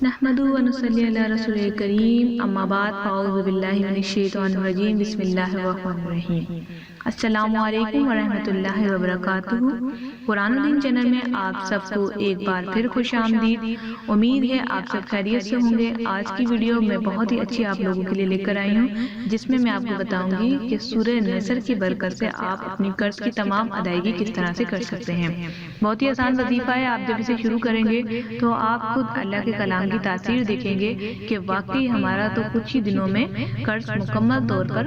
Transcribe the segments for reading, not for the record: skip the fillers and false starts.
نحمدہ و نصلی علی رسول کریم، اما بعد فاعوذ باللہ من الشیطان الرجیم، بسم اللہ الرحمن الرحیم۔ السلام علیکم ورحمۃ اللہ وبرکاتہ۔ قرآن دین چینل میں آپ سب کو ایک بار پھر خوش آمدید۔ امید ہے آپ سب خیریت سے ہوں گے۔ آج کی ویڈیو میں بہت ہی اچھی آپ لوگوں کے لیے لے کر آئی ہوں، جس میں آپ کو بتاؤں گی کہ سورہ نصر کی برکت سے آپ اپنی قرض کی تمام ادائیگی کس طرح سے کر سکتے ہیں۔ بہت ہی آسان وظیفہ ہے۔ آپ جب اسے شروع کریں گے تو آپ خود اللہ کے کلام کی تاثیر دیکھیں گے کہ واقعی ہمارا تو کچھ ہی دنوں میں قرض مکمل طور پر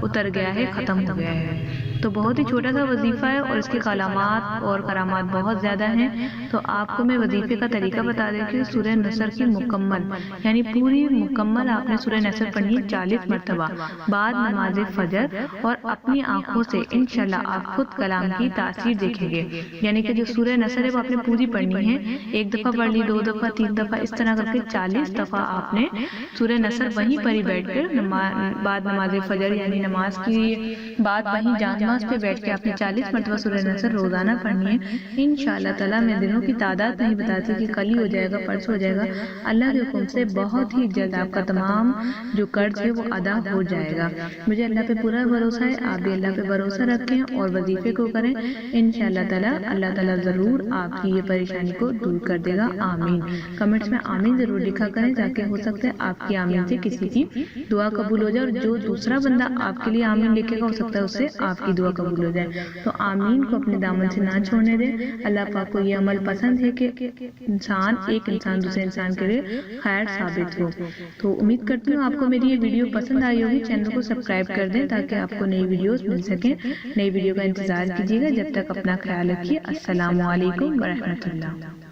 اتر گیا ہے، ختم ہو گیا ہے۔ تو بہت ہی چھوٹا سا وظیفہ ہے اور اس کے کلمات اور کرامات بہت زیادہ ہیں۔ تو آپ کو میں وظیفے کا طریقہ بتا دیتی ہوں۔ سورہ نصر کی مکمل یعنی پوری مکمل آپ نے سورہ نصر پڑھنی ہے 40 مرتبہ بعد نماز فجر، اور اپنی آنکھوں سے انشاءاللہ آپ خود کلام کی تاثیر دیکھیں گے۔ یعنی کہ جو سورہ نصر ہے وہ آپ نے پوری پڑھنی ہے، ایک دفعہ پڑھ لی، 2 دفعہ، 3 دفعہ، اس طرح کر کے 40 دفعہ آپ نے سورہ نصر وہیں پر ہی بیٹھ کر بعد نماز فجر یعنی نماز کی بعد وہیں نماز پہ بیٹھ کے آپ نے 40 مرتبہ سورہ نصر روزانہ پڑھنی ہے۔ انشاءاللہ تعالیٰ میں دنوں کی تعداد نہیں بتاتی کہ کل ہی ہو جائے گا، پرسوں ہو جائے گا، اللہ کے حکم سے بہت ہی جلد آپ کا تمام جو قرض ہے وہ ادا ہو جائے گا۔ مجھے اللہ پہ پورا بھروسہ ہے، آپ بھی اللہ پہ بھروسہ رکھیں اور وظیفے کو کریں۔ انشاءاللہ تعالیٰ اللہ تعالیٰ ضرور آپ کی یہ پریشانی کو دور کر دے گا۔ آمین۔ کمنٹس میں آمین ضرور لکھا کریں تاکہ ہو سکتا ہے آپ کی آمین سے کسی کی دعا قبول ہو جائے، اور جو دوسرا بندہ آپ کے لیے آمین لکھے گا ہو سکتا ہے اس سے آپ کی دعا قبول ہو جائے۔ تو آمین کو اپنے دامن سے نہ چھوڑنے دیں۔ اللہ پاک کو یہ عمل پسند ہے کہ ایک انسان دوسرے انسان کے لیے خیر ثابت ہو۔ تو امید کرتی ہوں آپ کو میری یہ ویڈیو پسند آئی ہوگی۔ چینل کو سبسکرائب کر دیں تاکہ آپ کو نئی ویڈیوز مل سکیں۔ نئی ویڈیو کا انتظار کیجیے گا۔ جب تک اپنا خیال رکھیے۔ السلام علیکم ورحمۃ اللہ۔